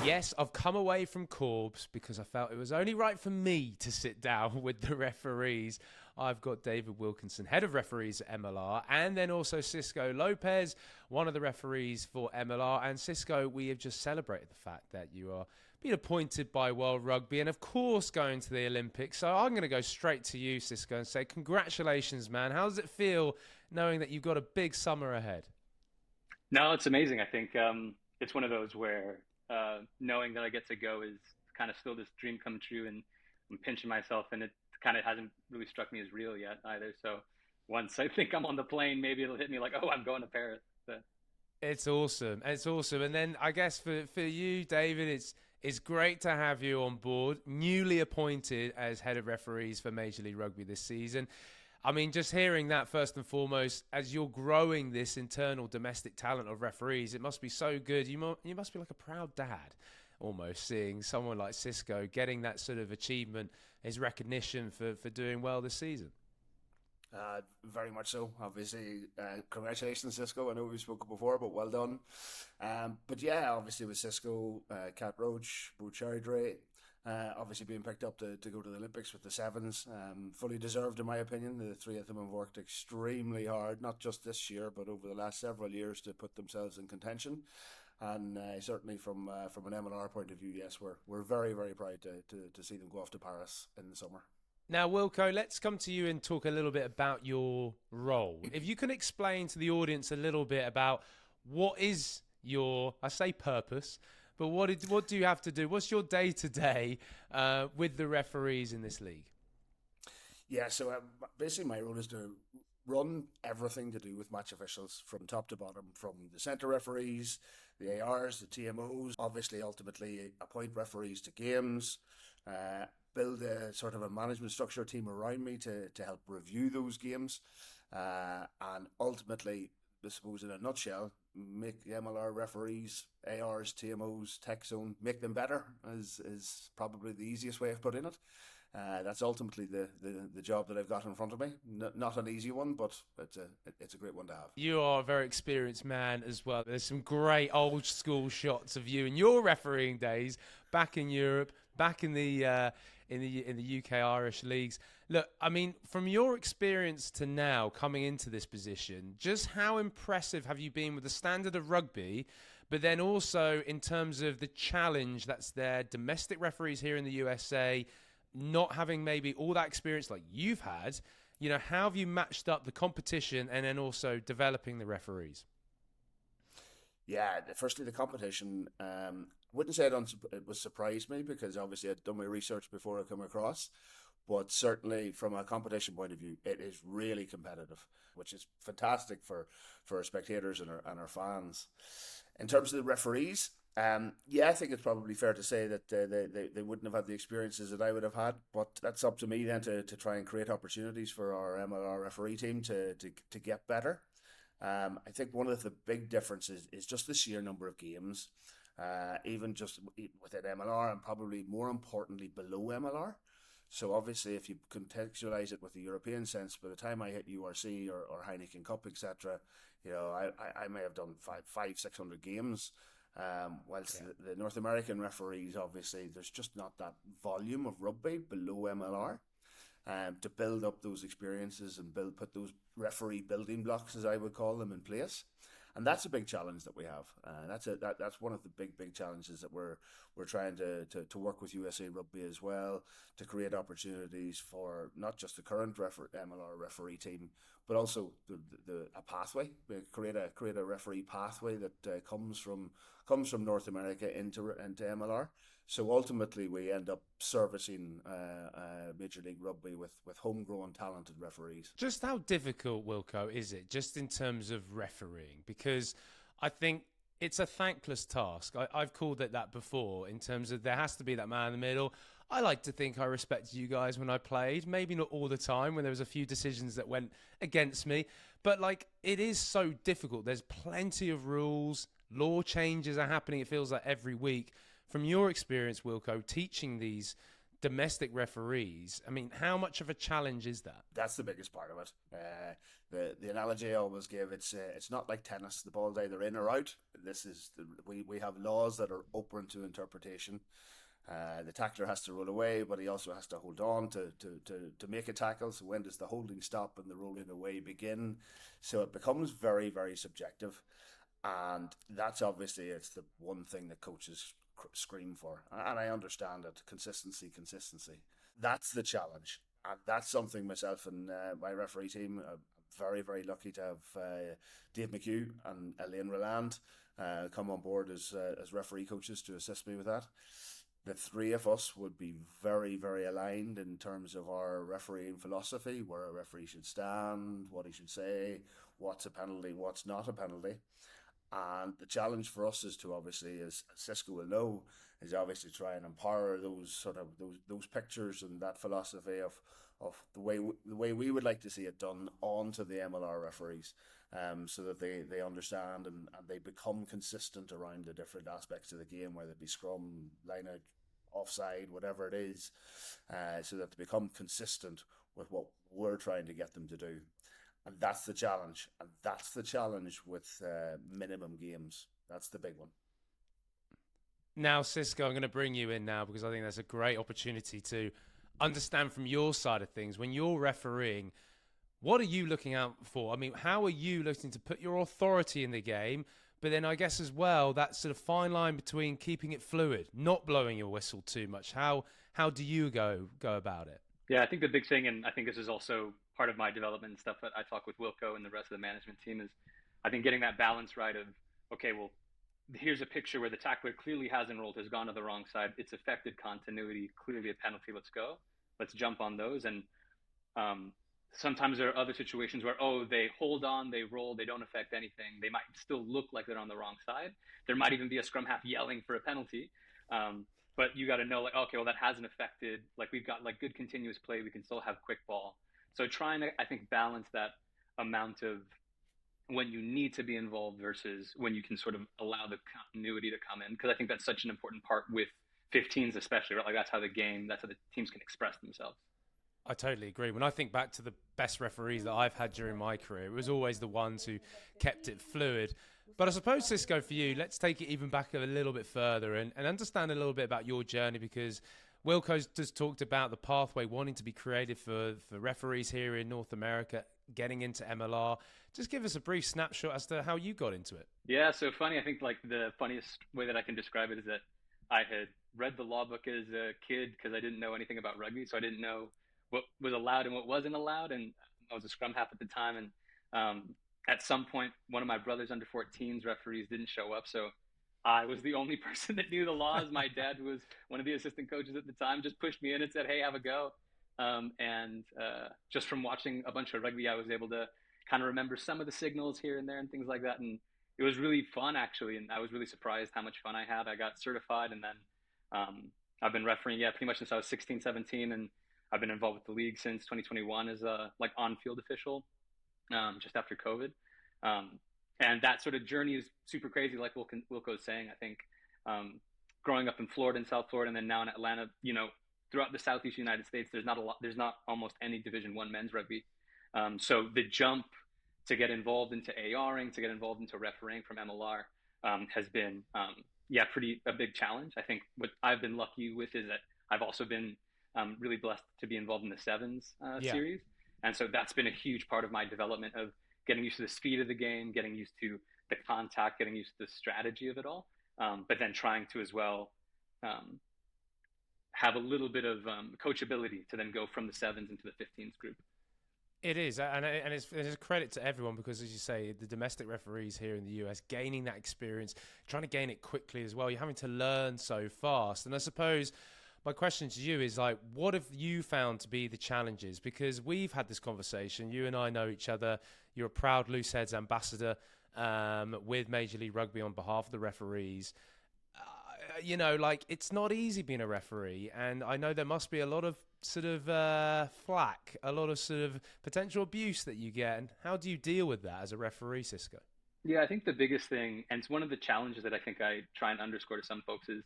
Yes, I've come away from Corbs because I felt it was only right for me to sit down with the referees. I've got David Wilkinson, head of referees at MLR, and then also Cisco Lopez, one of the referees for MLR. And Cisco, we have just celebrated the fact that you are being appointed by World Rugby and, of course, going to the Olympics. So I'm going to go straight to you, Cisco, and say congratulations, man. How does it feel knowing that you've got a big summer ahead? No, it's amazing. I think it's one of those where knowing that I get to go is kind of still this dream come true, and I'm pinching myself, and it kind of hasn't really struck me as real yet either. So once I think I'm on the plane, maybe it'll hit me like, oh, I'm going to Paris. But It's awesome. It's awesome. And then I guess for you, David, it's great to have you on board, newly appointed as head of referees for Major League Rugby this season. I mean, just hearing that first and foremost, as you're growing this internal domestic talent of referees, it must be so good. You must be like a proud dad, almost seeing someone like Cisco getting that sort of achievement, his recognition for doing well this season. Very much so. Obviously, congratulations, Cisco. I know we've spoken before, but well done. But yeah, obviously with Cisco, Cat Roach, Bouchardre, obviously being picked up to go to the Olympics with the Sevens, fully deserved in my opinion. The three of them have worked extremely hard, not just this year, but over the last several years to put themselves in contention. And certainly from an MLR point of view, yes, we're very, very proud to see them go off to Paris in the summer. Now, Wilco, let's come to you and talk a little bit about your role. If you can explain to the audience a little bit about what is your, I say purpose, but what do you have to do? What's your day-to-day with the referees in this league? Yeah, so basically my role is to run everything to do with match officials from top to bottom, from the centre referees, the ARs, the TMOs, obviously ultimately appoint referees to games, build a sort of a management structure team around me to help review those games, and ultimately, I suppose in a nutshell, make the MLR referees, ARs, TMOs, tech zone, make them better is probably the easiest way of putting it. That's ultimately the job that I've got in front of me. Not an easy one, but it's a great one to have. You are a very experienced man as well. There's some great old school shots of you in your refereeing days back in Europe, back in the UK Irish leagues. Look, I mean, from your experience to now coming into this position, just how impressive have you been with the standard of rugby, but then also in terms of the challenge that's there, domestic referees here in the USA, not having maybe all that experience like you've had, how have you matched up the competition and then also developing the referees? Yeah, firstly, the competition, wouldn't say it was surprised me because obviously I'd done my research before I come across, but certainly from a competition point of view, it is really competitive, which is fantastic for our spectators and our fans. In terms of the referees, yeah, I think it's probably fair to say that they wouldn't have had the experiences that I would have had, but that's up to me then to try and create opportunities for our MLR referee team to get better. I think one of the big differences is just the sheer number of games, even just within MLR and probably more importantly below MLR. So obviously, if you contextualize it with the European sense, by the time I hit URC or Heineken Cup, etc., I may have done 600 games. Whilst Yeah. the North American referees, obviously, there's just not that volume of rugby below MLR. To build up those experiences and put those referee building blocks, as I would call them, in place, and that's a big challenge that we have. That's one of the big challenges that we're trying to work with USA Rugby as well to create opportunities for not just the current MLR referee team, but also a pathway. Create a referee pathway that comes from North America into MLR. So ultimately, we end up servicing Major League Rugby with homegrown talented referees. Just how difficult, Wilco, is it just in terms of refereeing? Because I think it's a thankless task. I've called it that before in terms of there has to be that man in the middle. I like to think I respected you guys when I played. Maybe not all the time when there was a few decisions that went against me. But it is so difficult. There's plenty of rules. Law changes are happening, it feels like every week. From your experience, Wilco, teaching these domestic referees. I mean, how much of a challenge is that? That's the biggest part of it. The analogy I always give, it's not like tennis. The ball's either in or out. We have laws that are open to interpretation. The tackler has to roll away, but he also has to hold on to make a tackle. So when does the holding stop and the rolling away begin? So it becomes very, very subjective. And that's obviously, it's the one thing that coaches scream for. And I understand it. Consistency. That's the challenge. And that's something myself and my referee team are very, very lucky to have Dave McHugh and Elaine Roland come on board as referee coaches to assist me with that. The three of us would be very, very aligned in terms of our refereeing philosophy, where a referee should stand, what he should say, what's a penalty, what's not a penalty. And the challenge for us is to obviously, as Cisco will know, is obviously try and empower those pictures and that philosophy of the way we would like to see it done onto the MLR referees, so that they understand and they become consistent around the different aspects of the game, whether it be scrum, line out, offside, whatever it is, so that they become consistent with what we're trying to get them to do. And that's the challenge. And that's the challenge with minimum games. That's the big one. Now, Cisco, I'm going to bring you in now because I think that's a great opportunity to understand from your side of things. When you're refereeing, what are you looking out for? I mean, how are you looking to put your authority in the game? But then I guess as well, that sort of fine line between keeping it fluid, not blowing your whistle too much. How do you go about it? Yeah, I think the big thing, and I think this is also part of my development and stuff that I talk with Wilco and the rest of the management team, is I think getting that balance right of, okay, well, here's a picture where the tackler clearly has enrolled, has gone to the wrong side. It's affected continuity, clearly a penalty. Let's go. Let's jump on those. And sometimes there are other situations where, they hold on, they roll, they don't affect anything. They might still look like they're on the wrong side. There might even be a scrum half yelling for a penalty. But you got to know, like, okay, well, that hasn't affected, like, we've got like good continuous play. We can still have quick ball. So trying to, I think, balance that amount of when you need to be involved versus when you can sort of allow the continuity to come in. Because I think that's such an important part with 15s especially, right? Like that's how the teams can express themselves. I totally agree. When I think back to the best referees that I've had during my career, it was always the ones who kept it fluid. But I suppose, Cisco, for you, let's take it even back a little bit further and understand a little bit about your journey, because Wilco's just talked about the pathway wanting to be created for referees here in North America, getting into MLR. Just give us a brief snapshot as to how you got into it. Yeah, so funny. I think like the funniest way that I can describe it is that I had read the law book as a kid because I didn't know anything about rugby. So I didn't know what was allowed and what wasn't allowed. And I was a scrum half at the time. And at some point, one of my brothers under 14s referees didn't show up. So I was the only person that knew the laws. My dad, who was one of the assistant coaches at the time, just pushed me in and said, hey, have a go. And just from watching a bunch of rugby, I was able to kind of remember some of the signals here and there and things like that. And it was really fun, actually. And I was really surprised how much fun I had. I got certified. And then I've been refereeing, pretty much since I was 16, 17. And I've been involved with the league since 2021 as a like on-field official, just after COVID. And that sort of journey is super crazy, like Wilco was saying. I think growing up in Florida and South Florida, and then now in Atlanta, throughout the Southeast United States, there's not almost any Division I men's rugby. So the jump to get involved into ARing, to get involved into refereeing from MLR has been, a big challenge. I think what I've been lucky with is that I've also been really blessed to be involved in the sevens series. And so that's been a huge part of my development of getting used to the speed of the game, getting used to the contact, getting used to the strategy of it all. But then trying to as well have a little bit of coachability to then go from the sevens into the 15s group. It is, and it's a credit to everyone because, as you say, the domestic referees here in the US gaining that experience, trying to gain it quickly as well. You're having to learn so fast. And I suppose my question to you is, like, what have you found to be the challenges? Because we've had this conversation. You and I know each other. You're a proud Looseheads ambassador with Major League Rugby on behalf of the referees. It's not easy being a referee. And I know there must be a lot of sort of flack, a lot of sort of potential abuse that you get. And how do you deal with that as a referee, Cisco? Yeah, I think the biggest thing, and it's one of the challenges that I think I try and underscore to some folks, is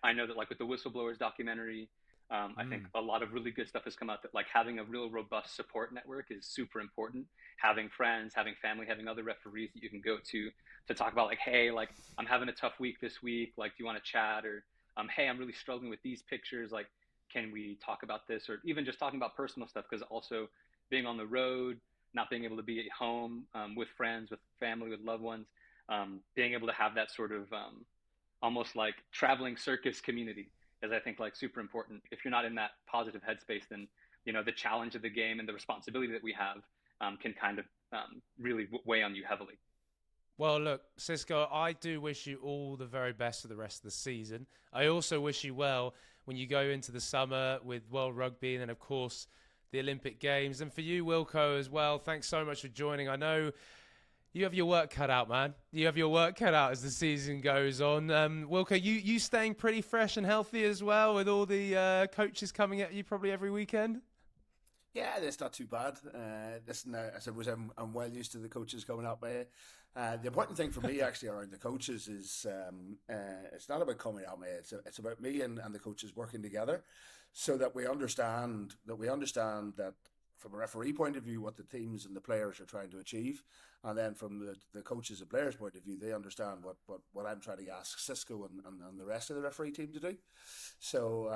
I know that like with the Whistleblowers documentary, I think a lot of really good stuff has come out that like having a real robust support network is super important. Having friends, having family, having other referees that you can go to talk about like, hey, like I'm having a tough week this week. Like, do you want to chat? Or, hey, I'm really struggling with these pictures. Like, can we talk about this? Or even just talking about personal stuff, because also being on the road, not being able to be at home with friends, with family, with loved ones, being able to have that sort of almost like traveling circus community is, I think, like super important. If you're not in that positive headspace, then, you know, the challenge of the game and the responsibility that we have can kind of really weigh on you heavily. Well, look, Cisco, I do wish you all the very best for the rest of the season. I also wish you well when you go into the summer with World Rugby and then, of course, the Olympic Games. And for you, Wilco, as well, thanks so much for joining. I know you have your work cut out, man. You have your work cut out as the season goes on. Wilco, you staying pretty fresh and healthy as well with all the coaches coming at you probably every weekend? Yeah, that's not too bad. Listen, I suppose I'm well used to the coaches coming up. The important thing for me actually around the coaches is it's not about coming out, mate. It's about me and the coaches working together, so that we understand that from a referee point of view what the teams and the players are trying to achieve, and then from the coaches and players point of view, they understand what I'm trying to ask Cisco and the rest of the referee team to do. So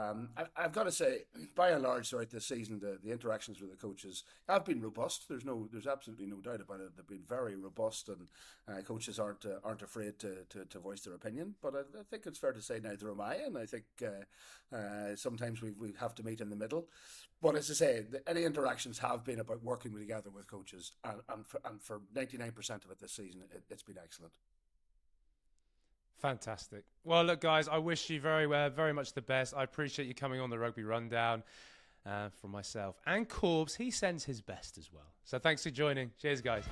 I've got to say, by and large, throughout this season, the interactions with the coaches have been robust. There's absolutely no doubt about it. They've been very robust, and coaches aren't afraid to voice their opinion. But I think it's fair to say neither am I, and I think sometimes we have to meet in the middle. But as I say, any interactions have been about working together with coaches, and for 99% of it this season, it's been excellent. Fantastic. Well, look, guys, I wish you very much the best. I appreciate you coming on the Rugby Rundown from myself. And Corbs, he sends his best as well. So thanks for joining. Cheers, guys.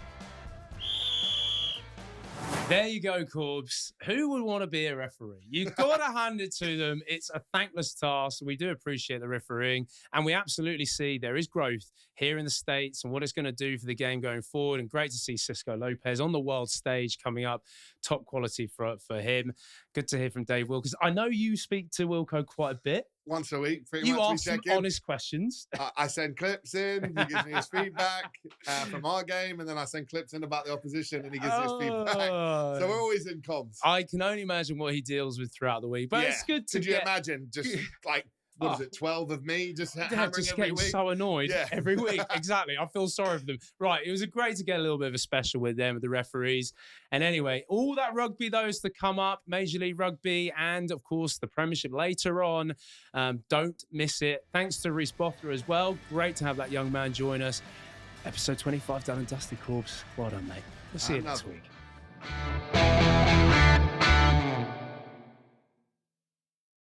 There you go, Corbs. Who would want to be a referee? You've got to hand it to them. It's a thankless task. We do appreciate the refereeing, and we absolutely see there is growth here in the States and what it's going to do for the game going forward. And great to see Cisco Lopez on the world stage coming up. Top quality for him. Good to hear from Dave Wilkins. I know you speak to Wilco quite a bit. Once a week, pretty you much. You ask some honest questions. I send clips in. He gives me his feedback from our game, and then I send clips in about the opposition, and he gives me his feedback. So we're always in comms. I can only imagine what he deals with throughout the week, but it's good to. Could you imagine just like? What is it, 12 of me just hammering just every getting week? So annoyed every week. Exactly. I feel sorry for them. Right. It was great to get a little bit of a special with them, with the referees. And anyway, all that rugby, those to come up, Major League Rugby, and of course the Premiership later on. Don't miss it. Thanks to Reece Bothra as well. Great to have that young man join us. Episode 25 done and dusted, Corbs. Well done, mate. We'll see you next week.